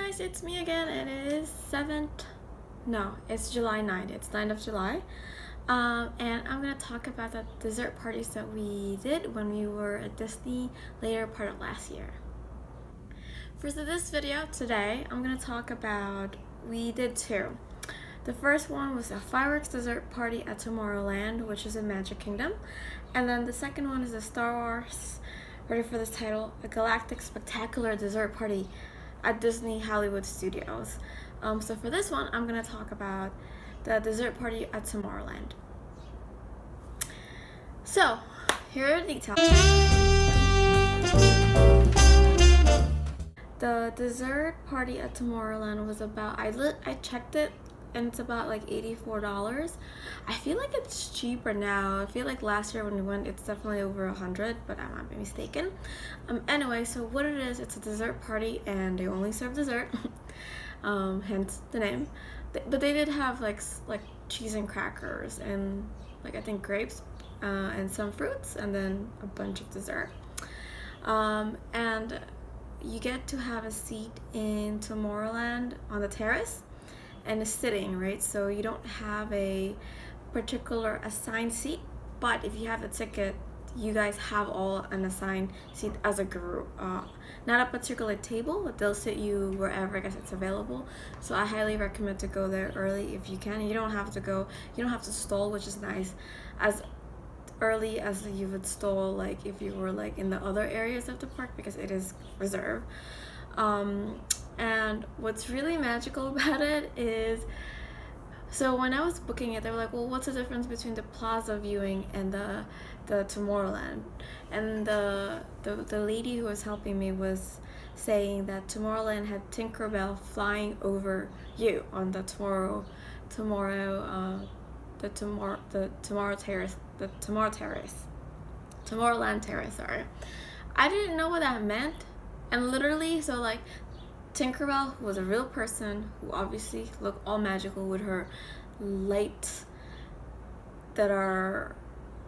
guys, it's me again. It is it's July 9th. It's 9th of July. And I'm going to talk about the dessert parties that we did when we were at Disney later part of last year. For this video today, I'm going to talk about, we did two. The first one was a fireworks dessert party at Tomorrowland, which is in Magic Kingdom. And then the second one is a Star Wars, ready for this title, a galactic spectacular dessert party at Disney Hollywood Studios. So for this one, I'm going to talk about the dessert party at Tomorrowland. So, here are the details. The dessert party at Tomorrowland was about, I checked it, and it's about like $84. I feel like it's cheaper now. I feel like last year when we went, it's definitely over $100, but I might be mistaken. Anyway, so what it is, it's a dessert party, and they only serve dessert, hence the name. But they did have like cheese and crackers, and like I think grapes, and some fruits, and then a bunch of dessert. And you get to have a seat in Tomorrowland on the terrace. And it's sitting, right? So you don't have a particular assigned seat, but if you have a ticket, you guys have all an assigned seat as a group. Not a particular table, but they'll sit you wherever I guess it's available. So I highly recommend to go there early if you can. You don't have to stall, which is nice, as early as you would stall like if you were like in the other areas of the park, because it is reserved. And what's really magical about it is, so when I was booking it, they were like, well, what's the difference between the plaza viewing and the Tomorrowland? And the lady who was helping me was saying that Tomorrowland had Tinkerbell flying over you on the Tomorrow Terrace, Tomorrowland Terrace, sorry. I didn't know what that meant, and literally, so like, Tinkerbell, who was a real person, who obviously looked all magical with her lights that are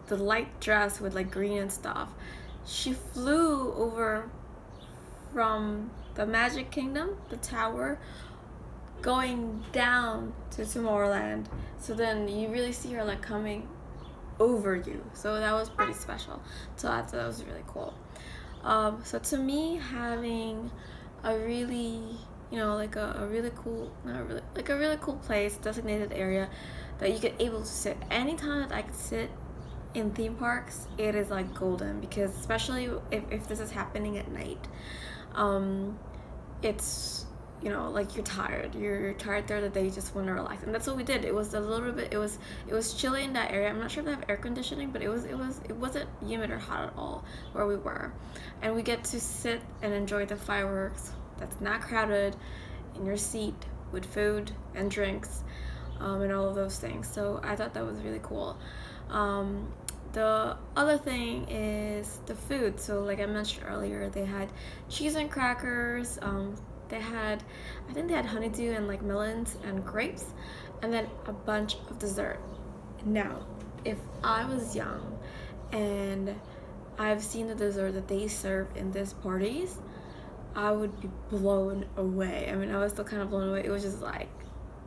the light dress with like green and stuff. She flew over from the Magic Kingdom, the tower, going down to Tomorrowland. So then you really see her like coming over you. So that was pretty special. So I thought that was really cool. So to me, having a really, a really cool place, designated area that you get able to sit. Anytime that I could sit in theme parks, it is like golden, because especially if this is happening at night, it's, like you're tired there that you just want to relax, and that's what we did. It was a little bit, it was chilly in that area. I'm not sure if they have air conditioning, but it wasn't humid or hot at all where we were, and we get to sit and enjoy the fireworks that's not crowded in your seat with food and drinks, and all of those things. So I thought that was really cool. The other thing is the food. So like I mentioned earlier, they had cheese and crackers, I think they had honeydew and like melons and grapes, and then a bunch of dessert. Now, if I was young and I've seen the dessert that they serve in these parties, I would be blown away. I mean, I was still kind of blown away. It was just like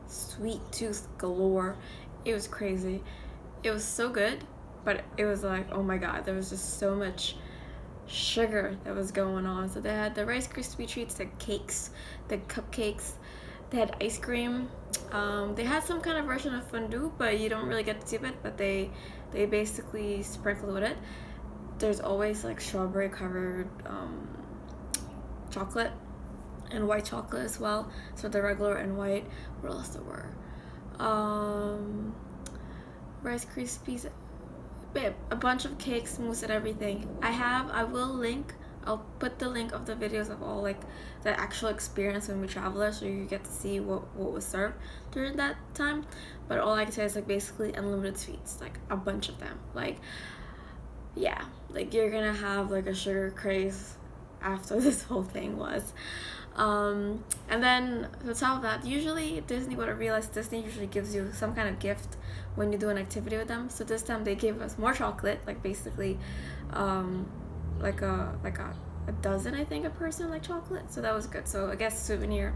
sweet tooth galore. It was crazy. It was so good, but it was like, oh my god, there was just so much sugar that was going on. So they had the Rice Krispie treats, the cakes, the cupcakes, they had ice cream, they had some kind of version of fondue, but you don't really get to see it, but they basically sprinkled with it. There's always like strawberry covered chocolate and white chocolate as well, so the regular and white. What else there were? Rice Krispies, a bunch of cakes, mousse, and everything. I'll put the link of the videos of all like the actual experience when we travel there, so you get to see what was served during that time. But all I can say is like basically unlimited sweets, like a bunch of them. Like, yeah, like you're gonna have like a sugar craze after this whole thing was. And then on top of that, usually what I realized, Disney usually gives you some kind of gift when you do an activity with them. So this time they gave us more chocolate, like basically like a dozen, I think, a person, like chocolate. So that was good. So I guess souvenir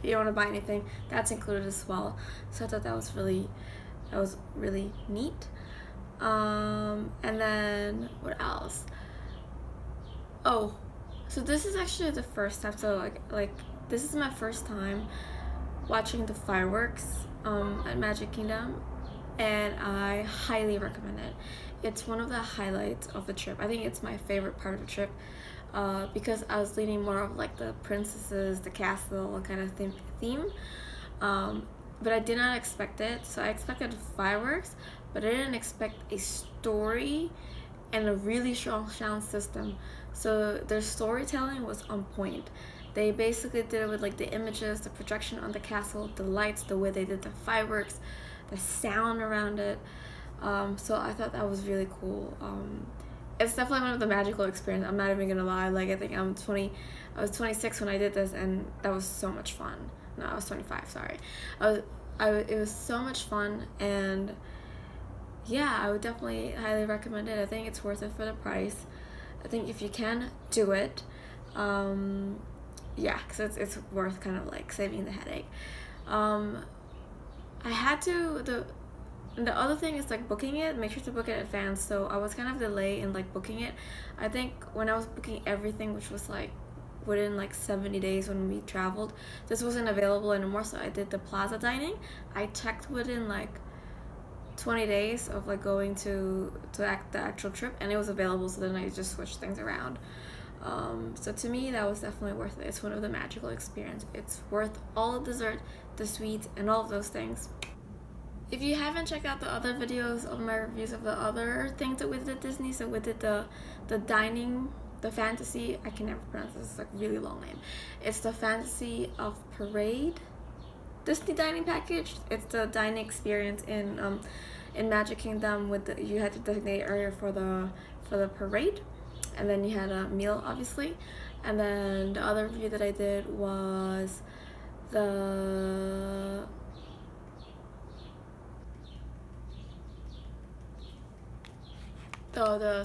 if you don't want to buy anything, that's included as well. So I thought that was really neat. And then what else? Oh, so this is actually the first time. So like this is my first time watching the fireworks at Magic Kingdom, and I highly recommend it. It's one of the highlights of the trip. I think it's my favorite part of the trip, because I was leaning more of like the princesses, the castle kind of theme. But I did not expect it. So I expected fireworks, but I didn't expect a story and a really strong sound system. So their storytelling was on point. They basically did it with like the images, the projection on the castle, the lights, the way they did the fireworks, the sound around it. So I thought that was really cool. It's definitely one of the magical experiences. I'm not even gonna lie. Like I think I was 26 when I did this, and that was so much fun. No, I was 25. Sorry. It was so much fun, and yeah, I would definitely highly recommend it. I think it's worth it for the price. I think if you can do it, yeah, because it's worth kind of like saving the headache. I had to the other thing is like booking it. Make sure to book it in advance. So I was kind of delayed in like booking it. I think when I was booking everything, which was like within like 70 days when we traveled, this wasn't available anymore. So I did the plaza dining. I checked within like 20 days of like going to the actual trip, and it was available. So then I just switched things around. So to me, that was definitely worth it. It's one of the magical experience. It's worth all the dessert, the sweets, and all of those things. If you haven't checked out the other videos of my reviews of the other things that we did at Disney, so we did the dining, the fantasy, I can never pronounce this, it's like a really long name. It's the Fantasy of Parade Disney dining package. It's the dining experience in Magic Kingdom with you had to designate area for the parade, and then you had a meal obviously, and then the other review that I did was the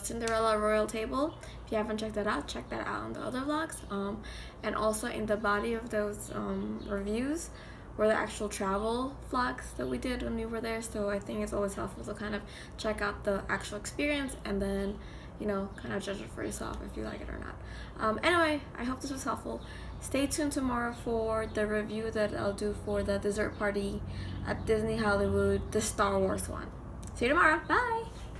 Cinderella Royal Table. If you haven't checked that out, check that out on the other vlogs. And also in the body of those reviews were the actual travel vlogs that we did when we were there. So I think it's always helpful to kind of check out the actual experience and then, you know, kind of judge it for yourself if you like it or not. Anyway, I hope this was helpful. Stay tuned tomorrow for the review that I'll do for the dessert party at Disney Hollywood, the Star Wars one. See you tomorrow. Bye!